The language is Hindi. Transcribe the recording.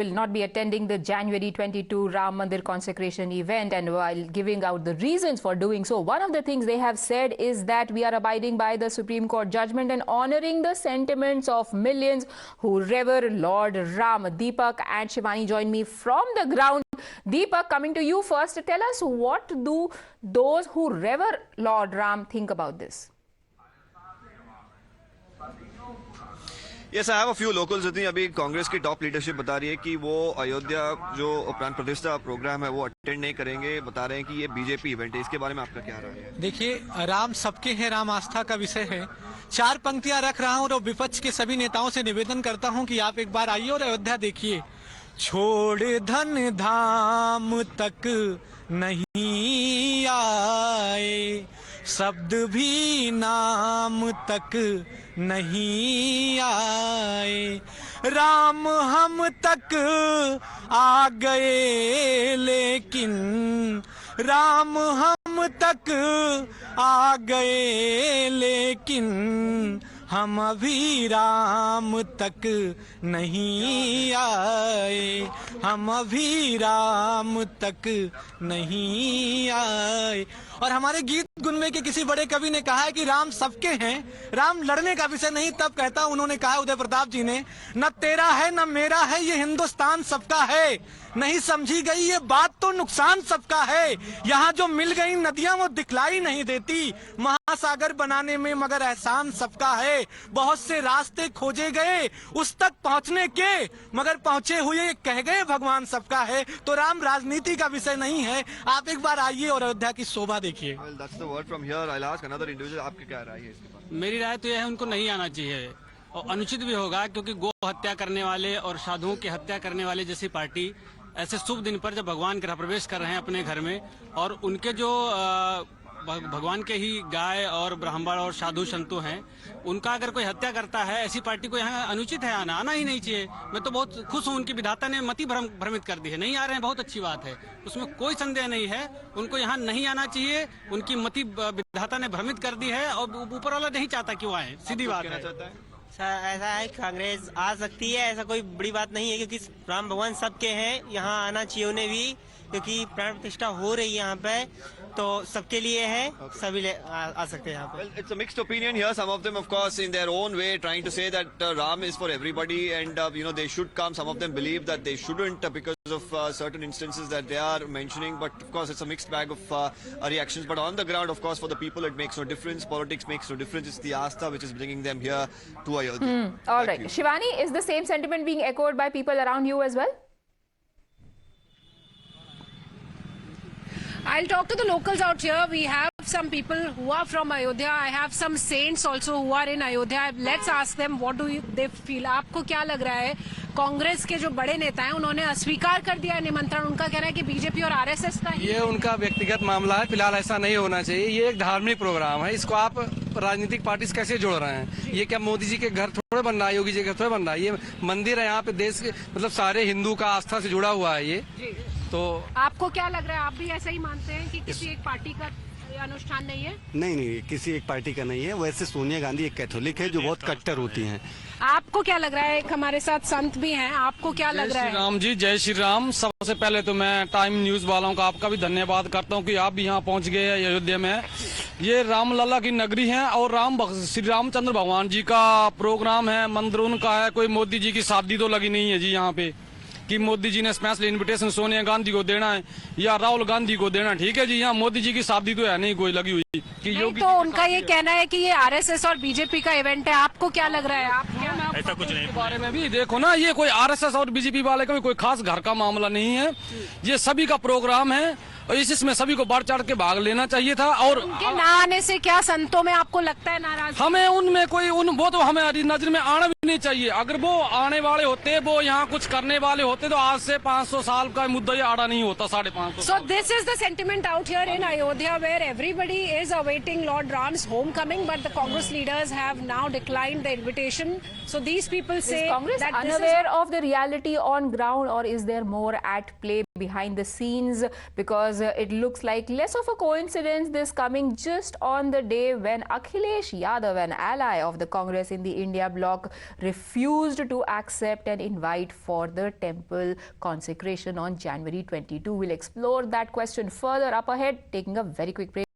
will not be attending the January 22 Ram Mandir consecration event, and while giving out the reasons for doing so, one of the things they have said is that we are abiding by the Supreme Court judgment and honoring the sentiments of millions who revere Lord Ram. Deepak and Shivani join me from the ground. Deepak, coming to you first, tell us, what do those who revere Lord Ram think about this? Yes, I have a few locals with me. अभी कांग्रेस की टॉप लीडरशिप बता रही है कि वो अयोध्या जो प्राण प्रतिष्ठा प्रोग्राम है वो अटेंड नहीं करेंगे। बता रहे हैं कि ये बीजेपी इवेंट है। इसके बारे में आपका क्या राय है? देखिए, राम सबके हैं, राम आस्था का विषय है। 4 पंक्तियां रख रहा हूं और विपक्ष के सभी नेताओं से निवेदन करता हूं कि आप एक बार आइए और अयोध्या देखिए। छोड़ धन धाम तक नहीं आए, शब्द भी नाम तक नहीं आए, राम हम तक आ गए लेकिन राम हम तक आ गए लेकिन हम अभी राम तक नहीं आए, हम अभी राम तक नहीं आए। और हमारे गीत गुनमे के किसी बड़े कवि ने कहा है कि राम सबके हैं, राम लड़ने का विषय नहीं। तब कहता उन्होंने कहा उदय प्रताप जी ने, न तेरा है न मेरा है, ये हिंदुस्तान सबका है। नहीं समझी गई ये बात तो नुकसान सबका है। यहाँ जो मिल गई नदियां वो दिखलाई नहीं देती महासागर बनाने में, मगर एहसान सबका है। बहुत से रास्ते खोजे गए उस तक पहुँचने के, मगर पहुँचे हुए कह गए भगवान सबका है। तो राम राजनीति का विषय नहीं है। आप एक बार आइए और अयोध्या की शोभा देखिए। आपकी क्या राय है इसके बारे में? मेरी राय तो यह है, उनको नहीं आना चाहिए और अनुचित भी होगा, क्योंकि गौ हत्या करने वाले और साधुओं की हत्या करने वाले जैसी पार्टी ऐसे शुभ दिन पर जब भगवान गृह प्रवेश कर रहे हैं अपने घर में, और उनके जो भगवान के ही गाय और ब्राह्मण और साधु संतु हैं, उनका अगर कोई हत्या करता है, ऐसी पार्टी को यहाँ अनुचित है आना ही नहीं चाहिए। मैं तो बहुत खुश हूँ, उनकी विधाता ने मति भ्रमित कर दी है। नहीं आ रहे हैं, बहुत अच्छी बात है, उसमें कोई संदेह नहीं है। उनको यहाँ नहीं आना चाहिए, उनकी मति विधाता ने भ्रमित कर दी है और ऊपर वाला नहीं चाहता कि वो आए, सीधी बात है। ऐसा है, कांग्रेस आ सकती है, ऐसा कोई बड़ी बात नहीं है, क्योंकि राम भगवान सबके हैं। यहाँ आना चाहिए उन्हें भी, क्योंकि प्राण प्रतिष्ठा हो रही है यहाँ पे, तो सबके लिए है। सभी आ सकते हैं यहाँ पे। Well, it's a mixed opinion here. Some of them, of course, in their own way, trying to say that Ram is for everybody, and they should come. Some of them believe that they shouldn't because of certain instances that they are mentioning. But of course, it's a mixed bag of reactions. But on the ground, of course, for the people, it makes no difference. Politics makes no difference. It's the Astha which is bringing them here to Ayodhya. All right, Shivani, is the same sentiment being echoed by people around you as well? I'll talk to the locals out here. We have some people who are from Ayodhya. I have some saints also who are in Ayodhya. Let's ask them what do they feel. आपको क्या लग रहा है? कांग्रेस के जो बड़े नेता हैं उन्होंने अस्वीकार कर दिया निमंत्रण। उनका कहना है कि बीजेपी और आरएसएस का ये उनका व्यक्तिगत मामला है। फिलहाल ऐसा नहीं होना चाहिए। ये एक धार्मिक प्रोग्राम है, इसको आप राजनीतिक पार्टी से कैसे जोड़ रहे हैं? ये क्या मोदी जी के घर थोड़े बन रहा है, योगी जी के घर थोड़े बन रहा है? ये मंदिर है, यहाँ पे देश के मतलब सारे हिंदू का आस्था से जुड़ा हुआ है ये। तो आपको क्या लग रहा है? आप भी ऐसा ही मानते हैं कि किसी एक पार्टी का अनुष्ठान नहीं है? नहीं, किसी एक पार्टी का नहीं है। वैसे सोनिया गांधी एक कैथोलिक है जो बहुत कट्टर होती हैं। आपको क्या लग रहा है? एक हमारे साथ संत भी हैं, आपको क्या लग रहा है? राम जी, जय श्री राम। सबसे पहले तो मैं टाइम न्यूज वालों का आपका भी धन्यवाद करता हूं कि आप भी यहाँ पहुँच गए हैं अयोध्या में। ये रामलला की नगरी है और श्री रामचंद्र भगवान जी का प्रोग्राम है, मंदिर उनका है। कोई मोदी जी की शादी तो लगी नहीं है जी यहाँ पे कि मोदी जी ने स्पेशल इनविटेशन सोनिया गांधी को देना है या राहुल गांधी को देना। ठीक है जी, यहाँ मोदी जी की शादी तो है नहीं कोई लगी हुई कि योगी। तो उनका ये कहना है कि ये आरएसएस और बीजेपी का इवेंट है। आपको क्या लग रहा है? आप ऐसा कुछ नहीं। के बारे में भी देखो ना, ये कोई आरएसएस और बीजेपी वाले का भी कोई खास घर का मामला नहीं है। ये सभी का प्रोग्राम है और इसमें सभी को बढ़ चढ़ के भाग लेना चाहिए था। और उनके ना आने से क्या संतों में आपको लगता है नाराज? हमें उनमें वो तो हमें नजर में आना भी नहीं चाहिए। अगर वो आने वाले होते, वो यहाँ कुछ करने वाले होते, तो आज से 500 साल का मुद्दा ये आड़ा नहीं होता, 550। So this is the sentiment out here in Ayodhya, where everybody is awaiting Lord Ram's homecoming, but the Congress leaders have now declined the invitation. So these people say is Congress that unaware of the reality on ground, or is there more at play behind the scenes? Because it looks like less of a coincidence, this coming just on the day when Akhilesh Yadav, an ally of the Congress in the India bloc, refused to accept an invite for the temple consecration on January 22. We'll explore that question further up ahead, taking a very quick break.